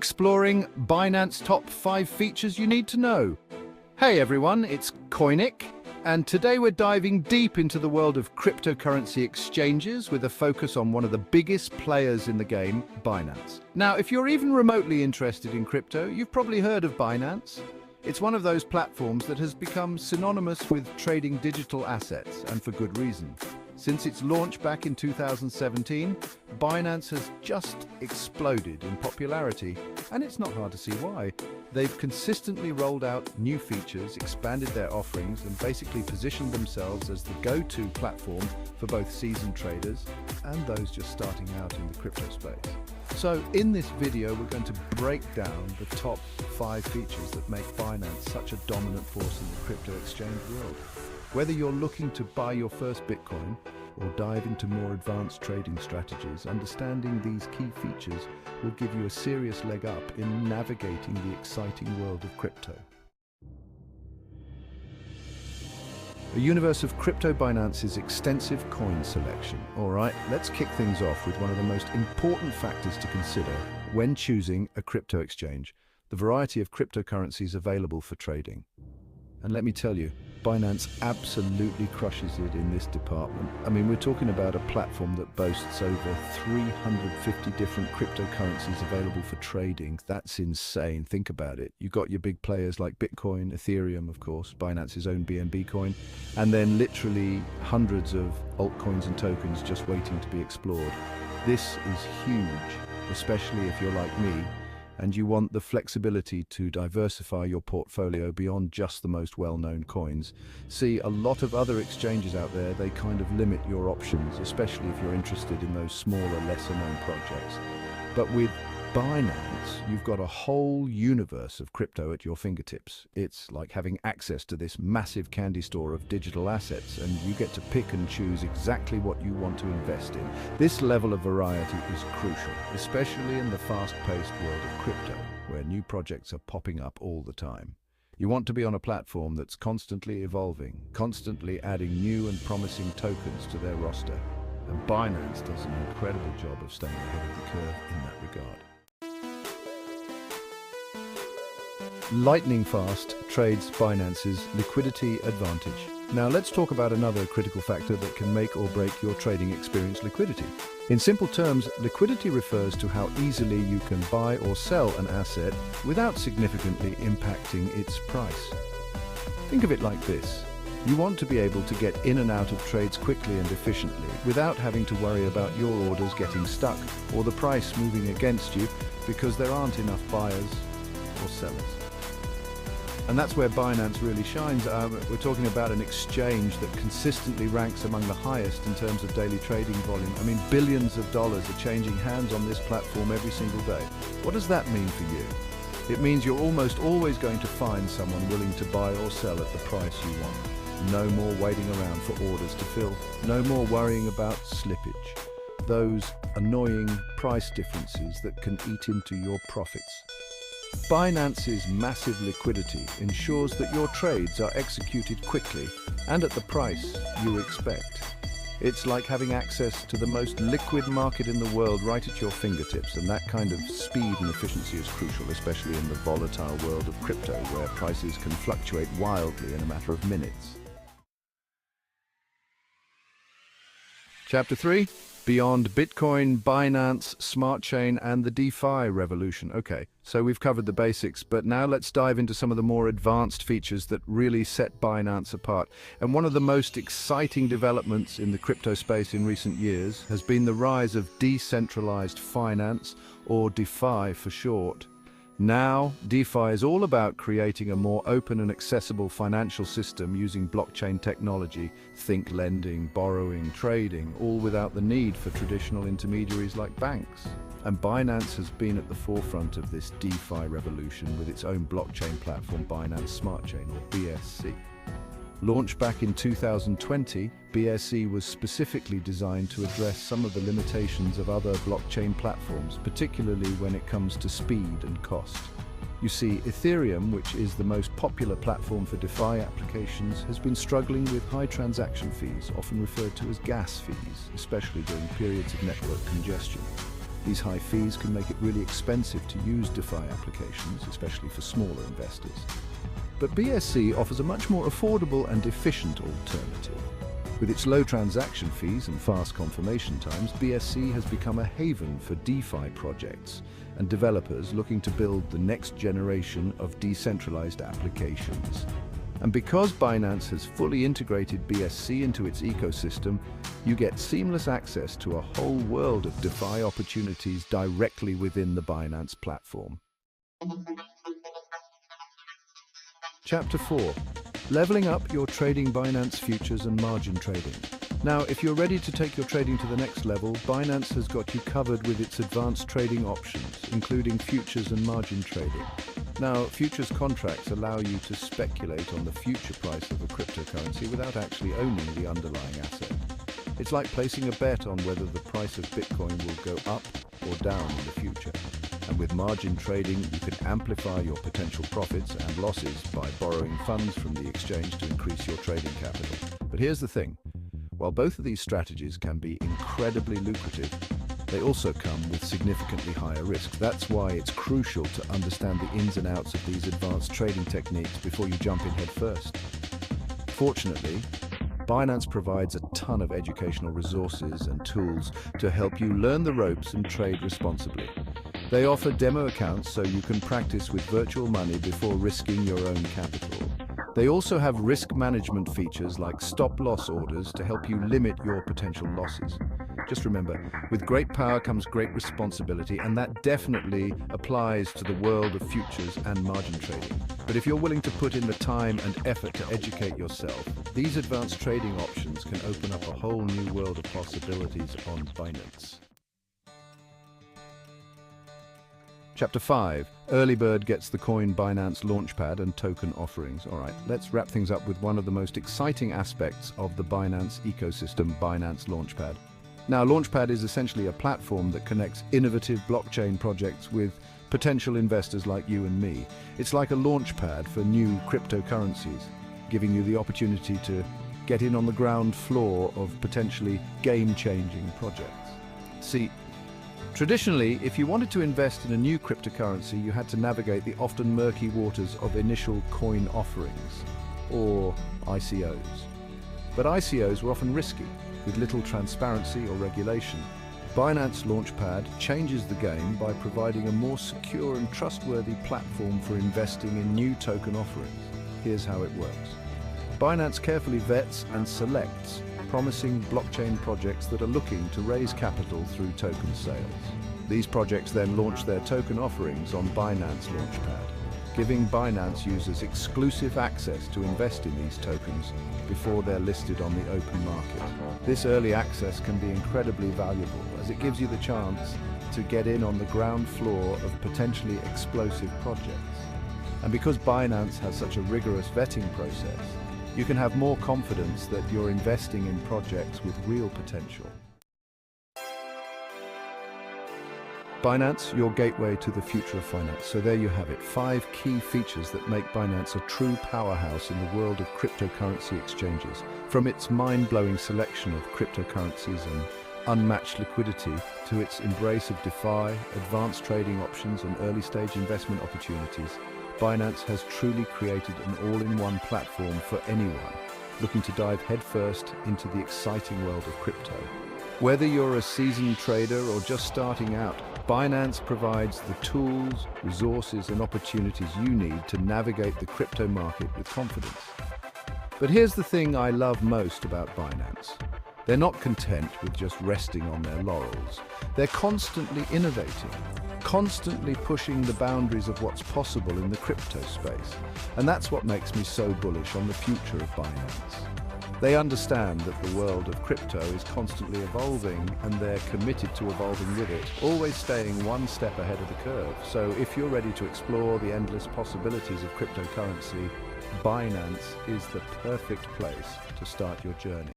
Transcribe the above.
exploring Binance top 5 features you need to know. Hey everyone, it's Koinik, and today we're diving deep into the world of cryptocurrency exchanges with a focus on one of the biggest players in the game, Binance. Now, if you're even remotely interested in crypto, you've probably heard of Binance. It's one of those platforms that has become synonymous with trading digital assets, and for good reason. Since its launch back in 2017, Binance has just exploded in popularity, and it's not hard to see why. They've consistently rolled out new features, expanded their offerings, and basically positioned themselves as the go-to platform for both seasoned traders and those just starting out in the crypto space. So in this video, we're going to break down the top 5 features that make Binance such a dominant force in the crypto exchange world. Whether you're looking to buy your first Bitcoin or dive into more advanced trading strategies, understanding these key features will give you a serious leg up in navigating the exciting world of crypto. The universe of Crypto Binance's extensive coin selection. All right, let's kick things off with one of the most important factors to consider when choosing a crypto exchange: the variety of cryptocurrencies available for trading. And let me tell you, Binance absolutely crushes it in this department. I mean, we're talking about a platform that boasts over 350 different cryptocurrencies available for trading. That's insane. Think about it. You've got your big players like Bitcoin, Ethereum, of course, Binance's own BNB coin, and then literally hundreds of altcoins and tokens just waiting to be explored. This is huge, especially if you're like me, and you want the flexibility to diversify your portfolio beyond just the most well-known coins. See, a lot of other exchanges out there, they kind of limit your options, especially if you're interested in those smaller, lesser-known projects. But with Binance, you've got a whole universe of crypto at your fingertips. It's like having access to this massive candy store of digital assets, and you get to pick and choose exactly what you want to invest in. This level of variety is crucial, especially in the fast-paced world of crypto, where new projects are popping up all the time. You want to be on a platform that's constantly evolving, constantly adding new and promising tokens to their roster. And Binance does an incredible job of staying ahead of the curve in that regard. Lightning fast trades Binance's liquidity advantage. Now let's talk about another critical factor that can make or break your trading experience: liquidity. In simple terms, liquidity refers to how easily you can buy or sell an asset without significantly impacting its price. Think of it like this. You want to be able to get in and out of trades quickly and efficiently without having to worry about your orders getting stuck or the price moving against you because there aren't enough buyers or sellers. And that's where Binance really shines. We're talking about an exchange that consistently ranks among the highest in terms of daily trading volume. I mean, billions of dollars are changing hands on this platform every single day. What does that mean for you? It means you're almost always going to find someone willing to buy or sell at the price you want. No more waiting around for orders to fill. No more worrying about slippage. Those annoying price differences that can eat into your profits. Binance's massive liquidity ensures that your trades are executed quickly and at the price you expect. It's like having access to the most liquid market in the world right at your fingertips, and that kind of speed and efficiency is crucial, especially in the volatile world of crypto, where prices can fluctuate wildly in a matter of minutes. Chapter 3. Beyond Bitcoin, Binance, Smart Chain, and the DeFi revolution. Okay, so we've covered the basics, but now let's dive into some of the more advanced features that really set Binance apart. And one of the most exciting developments in the crypto space in recent years has been the rise of decentralized finance, or DeFi for short. Now, DeFi is all about creating a more open and accessible financial system using blockchain technology. Think lending, borrowing, trading, all without the need for traditional intermediaries like banks. And Binance has been at the forefront of this DeFi revolution with its own blockchain platform, Binance Smart Chain, or BSC. Launched back in 2020, BSC was specifically designed to address some of the limitations of other blockchain platforms, particularly when it comes to speed and cost. You see, Ethereum, which is the most popular platform for DeFi applications, has been struggling with high transaction fees, often referred to as gas fees, especially during periods of network congestion. These high fees can make it really expensive to use DeFi applications, especially for smaller investors. But BSC offers a much more affordable and efficient alternative. With its low transaction fees and fast confirmation times, BSC has become a haven for DeFi projects and developers looking to build the next generation of decentralized applications. And because Binance has fully integrated BSC into its ecosystem, you get seamless access to a whole world of DeFi opportunities directly within the Binance platform. Chapter 4. Leveling up your trading Binance futures and margin trading. Now, if you're ready to take your trading to the next level, Binance has got you covered with its advanced trading options, including futures and margin trading. Now, futures contracts allow you to speculate on the future price of a cryptocurrency without actually owning the underlying asset. It's like placing a bet on whether the price of Bitcoin will go up or down in the future. And with margin trading, you can amplify your potential profits and losses by borrowing funds from the exchange to increase your trading capital. But here's the thing. While both of these strategies can be incredibly lucrative, they also come with significantly higher risk. That's why it's crucial to understand the ins and outs of these advanced trading techniques before you jump in head first. Fortunately, Binance provides a ton of educational resources and tools to help you learn the ropes and trade responsibly. They offer demo accounts so you can practice with virtual money before risking your own capital. They also have risk management features like stop-loss orders to help you limit your potential losses. Just remember, with great power comes great responsibility, and that definitely applies to the world of futures and margin trading. But if you're willing to put in the time and effort to educate yourself, these advanced trading options can open up a whole new world of possibilities on Binance. Chapter 5. Early Bird gets the coin Binance Launchpad and token offerings. All right, let's wrap things up with one of the most exciting aspects of the Binance ecosystem, Binance Launchpad. Now, Launchpad is essentially a platform that connects innovative blockchain projects with potential investors like you and me. It's like a launchpad for new cryptocurrencies, giving you the opportunity to get in on the ground floor of potentially game-changing projects. See, traditionally, if you wanted to invest in a new cryptocurrency, you had to navigate the often murky waters of initial coin offerings, or ICOs. But ICOs were often risky, with little transparency or regulation. Binance Launchpad changes the game by providing a more secure and trustworthy platform for investing in new token offerings. Here's how it works. Binance carefully vets and selects promising blockchain projects that are looking to raise capital through token sales. These projects then launch their token offerings on Binance Launchpad, giving Binance users exclusive access to invest in these tokens before they're listed on the open market. This early access can be incredibly valuable as it gives you the chance to get in on the ground floor of potentially explosive projects. And because Binance has such a rigorous vetting process, you can have more confidence that you're investing in projects with real potential. Binance, your gateway to the future of finance. So there you have it, 5 key features that make Binance a true powerhouse in the world of cryptocurrency exchanges. From its mind-blowing selection of cryptocurrencies and unmatched liquidity to its embrace of DeFi, advanced trading options and early-stage investment opportunities, Binance has truly created an all-in-one platform for anyone looking to dive headfirst into the exciting world of crypto. Whether you're a seasoned trader or just starting out, Binance provides the tools, resources, and opportunities you need to navigate the crypto market with confidence. But here's the thing I love most about Binance. They're not content with just resting on their laurels. They're constantly innovating, constantly pushing the boundaries of what's possible in the crypto space. And that's what makes me so bullish on the future of Binance. They understand that the world of crypto is constantly evolving, and they're committed to evolving with it, always staying one step ahead of the curve. So if you're ready to explore the endless possibilities of cryptocurrency, Binance is the perfect place to start your journey.